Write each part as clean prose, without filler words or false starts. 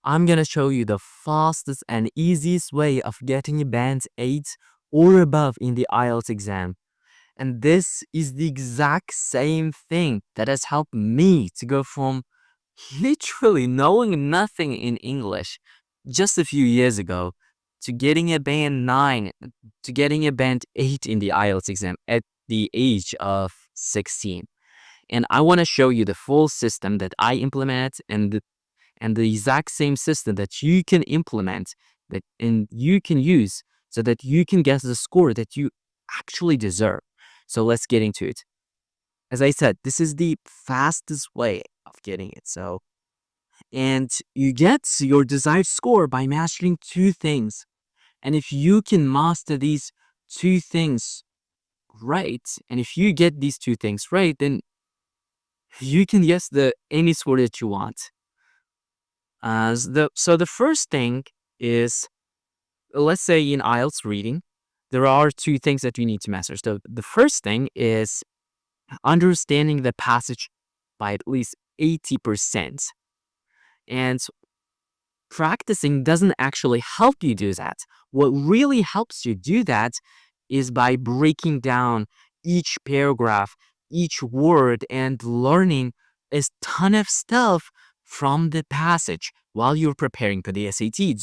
I'm gonna show you the fastest and easiest way of getting a band 8 or above in the IELTS exam. And this is the exact same thing that has helped me to go from literally knowing nothing in English just a few years ago to getting a band 9, to getting a band 8 in the IELTS exam at the age of 16. And I want to show you the full system that I implement and the exact same system that you can implement and you can use so that you can get the score that you actually deserve. So let's get into it. As I said, this is the fastest way of getting it. And you get your desired score by mastering two things. And if you can master these two things right, and if you get these two things right, then you can guess any score that you want. So the first thing is, let's say in IELTS reading, there are two things that you need to master. So the first thing is understanding the passage by at least 80%. And practicing doesn't actually help you do that. What really helps you do that is by breaking down each paragraph, each word, and learning a ton of stuff from the passage while you're preparing for the SAT.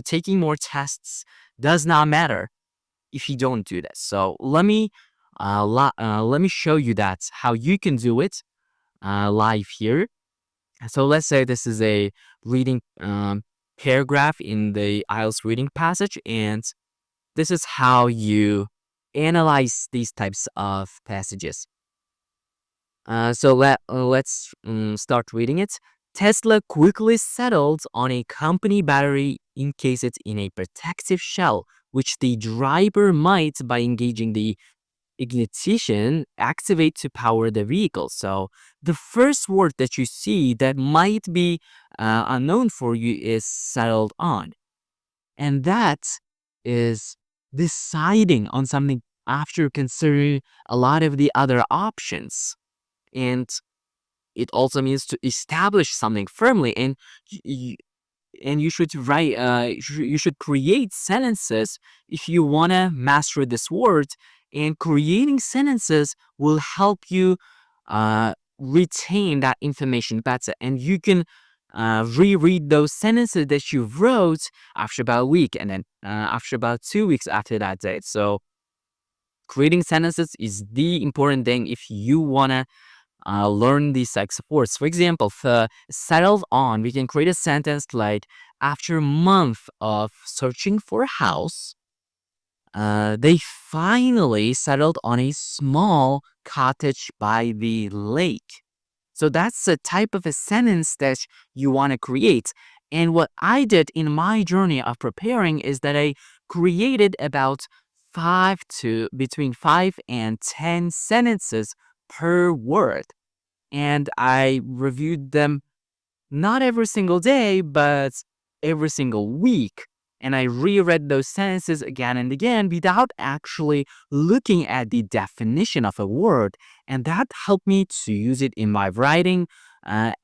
Taking more tests does not matter if you don't do this. So let me show you that how you can do it live here. So let's say this is a reading paragraph in the IELTS reading passage, and this is how you analyze these types of passages. So let's start reading it. Tesla quickly settled on a company battery encased in a protective shell, which the driver might, by engaging the ignition, activate to power the vehicle. So the first word that you see that might be unknown for you is settled on. And that is deciding on something after considering a lot of the other options. And it also means to establish something firmly. And you should write you should create sentences if you want to master this word, and creating sentences will help you retain that information better, and you can reread those sentences that you wrote after about a week, and then after about 2 weeks after that date. So creating sentences is the important thing if you want to learn these types of words. For example, for settled on, we can create a sentence like, after a month of searching for a house, they finally settled on a small cottage by the lake. So that's the type of a sentence that you want to create. And what I did in my journey of preparing is that I created about between 5 and 10 sentences per word. And I reviewed them not every single day, but every single week. And I reread those sentences again and again without actually looking at the definition of a word. And that helped me to use it in my writing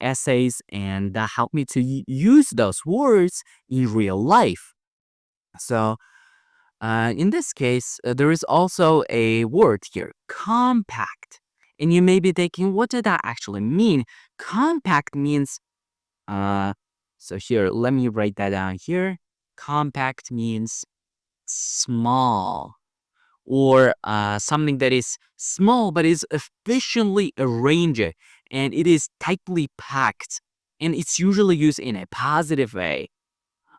essays, and that helped me to use those words in real life. So in this case, there is also a word here, compact. And you may be thinking, what did that actually mean? Compact means, uh, so here, let me write that down here. Compact means small, or something that is small but is efficiently arranged, and it is tightly packed, and it's usually used in a positive way.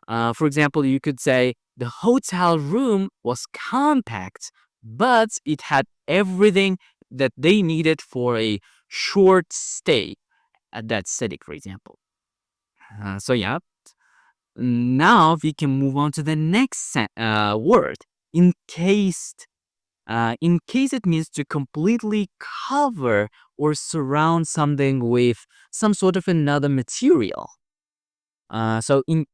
For example, you could say the hotel room was compact, but it had everything that they needed for a short stay at that city, for example. So yeah, now we can move on to the next word, encased. Encase it means to completely cover or surround something with some sort of another material. So in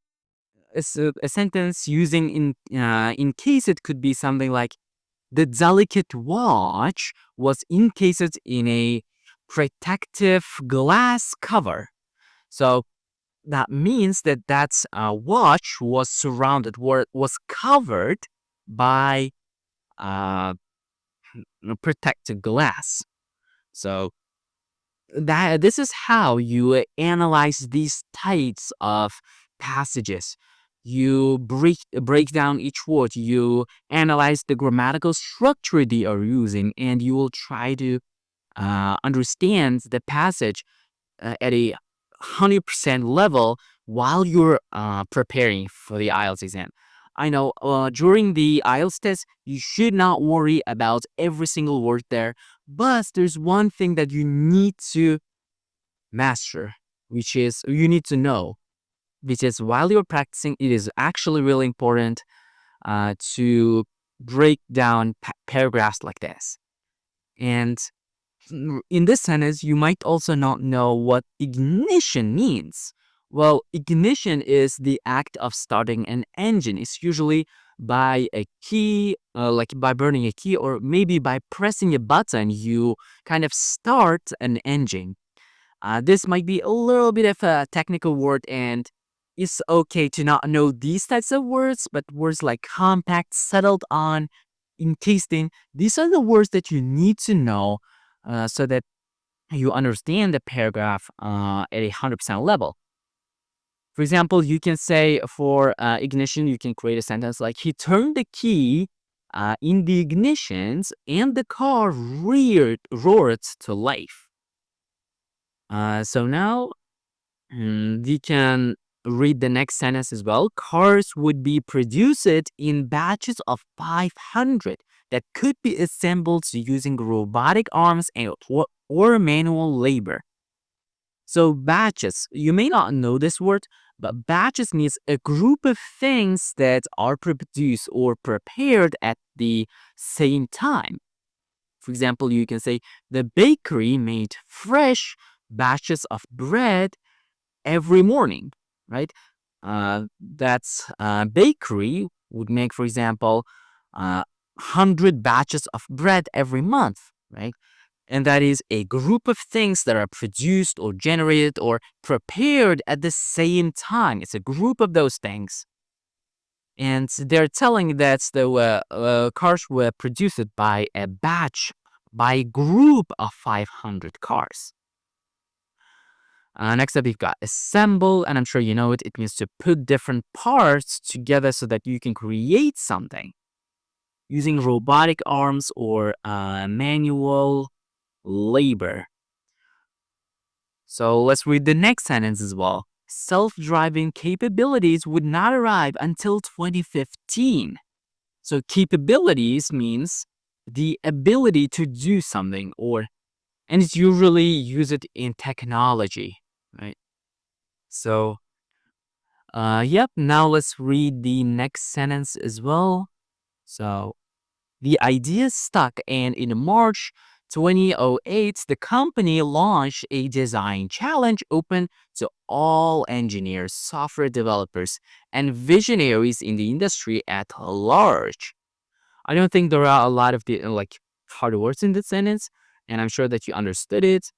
a sentence using in case it could be something like, the delicate watch was encased in a protective glass cover. So that means that watch was surrounded, or was covered by uh, protective glass. So that this is how you analyze these types of passages. You break down each word. You analyze the grammatical structure they are using, and you will try to understand the passage at a 100% level while you're preparing for the IELTS exam. I know during the IELTS test, you should not worry about every single word there, but there's one thing that you need to master, which is you need to know, which is while you're practicing, it is actually really important to break down paragraphs like this. And in this sentence, you might also not know what ignition means. Well, ignition is the act of starting an engine. It's usually by a key, like by burning a key, or maybe by pressing a button, you kind of start an engine. This might be a little bit of a technical word, and it's okay to not know these types of words, but words like compact, settled on, encased in, these are the words that you need to know so that you understand the paragraph at a 100% level. For example, you can say for ignition, you can create a sentence like, he turned the key in the ignitions and the car roared to life. So now we can read the next sentence as well. Cars would be produced in batches of 500 that could be assembled using robotic arms or manual labor. So batches, you may not know this word, but batches means a group of things that are produced or prepared at the same time. For example, you can say the bakery made fresh batches of bread every morning, right? That's bakery would make, for example, 100 batches of bread every month, right? And that is a group of things that are produced or generated or prepared at the same time. It's a group of those things. And they're telling that the cars were produced by a batch, by a group of 500 cars. Next up, we've got assemble, and I'm sure you know it. It means to put different parts together so that you can create something using robotic arms or manual labor. So let's read the next sentence as well. Self-driving capabilities would not arrive until 2015. So capabilities means the ability to do something, and it's usually used in technology, right? So, yep, now let's read the next sentence as well. So, the idea stuck, and in March 2008, the company launched a design challenge open to all engineers, software developers, and visionaries in the industry at large. I don't think there are a lot of the hard words in this sentence, and I'm sure that you understood it.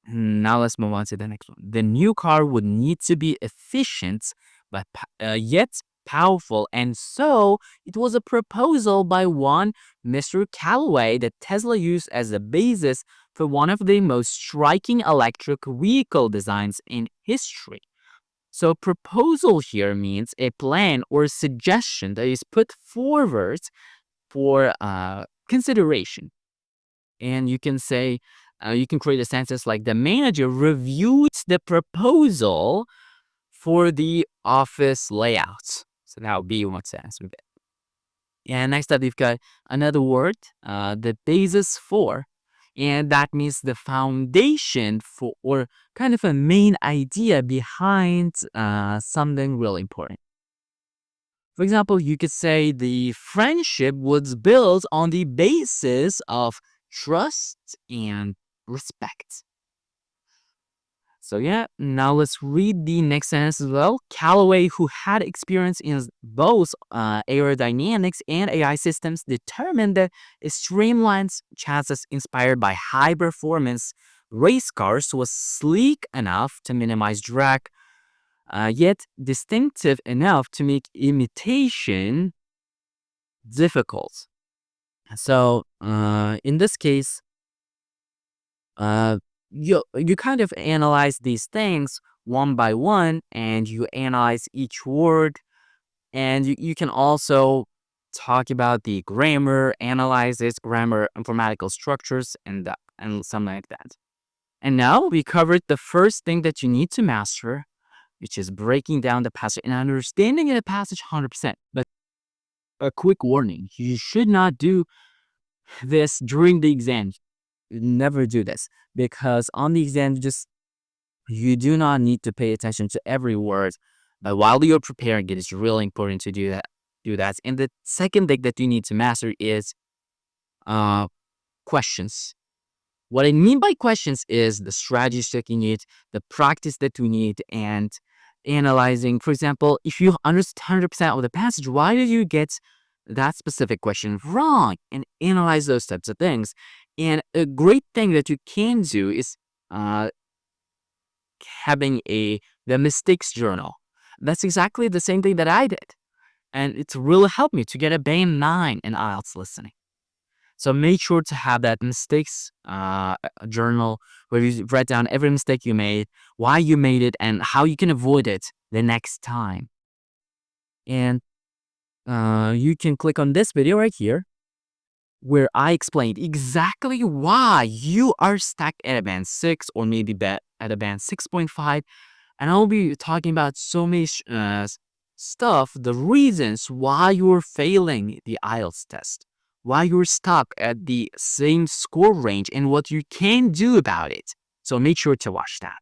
Now let's move on to the next one. The new car would need to be efficient, but yet powerful, and so it was a proposal by one Mr. Callaway that Tesla used as a basis for one of the most striking electric vehicle designs in history. So proposal here means a plan or suggestion that is put forward for consideration. And you can say, you can create a sentence like the manager reviewed the proposal for the office layout. So that would be one sentence with it. And next up, we've got another word, the basis for, and that means the foundation for, or kind of a main idea behind something really important. For example, you could say the friendship was built on the basis of trust and respect. So yeah, now let's read the next sentence as well. Callaway, who had experience in both aerodynamics and AI systems, determined that a streamlined chassis inspired by high-performance race cars was sleek enough to minimize drag, yet distinctive enough to make imitation difficult. So, in this case, uh, you kind of analyze these things one by one, and you analyze each word, and you can also talk about the grammar, analyze its grammar, informatical structures, and something like that. And now we covered the first thing that you need to master, which is breaking down the passage and understanding the passage 100%. But a quick warning, you should not do this during the exam. Never do this, because on the exam, you do not need to pay attention to every word. But while you're preparing, it is really important to do that. And the second thing that you need to master is uh, questions. What I mean by questions is the strategies that you need, the practice that you need, and analyzing. For example, if you understand 100% of the passage, why did you get that specific question wrong? And analyze those types of things. And a great thing that you can do is uh, having the mistakes journal. That's exactly the same thing that I did. And it's really helped me to get a band 9 in IELTS listening. So make sure to have that mistakes journal where you write down every mistake you made, why you made it, and how you can avoid it the next time. And you can click on this video right here where I explained exactly why you are stuck at a band 6 or maybe at a band 6.5. And I'll be talking about so many stuff, the reasons why you're failing the IELTS test, why you're stuck at the same score range, and what you can do about it. So make sure to watch that.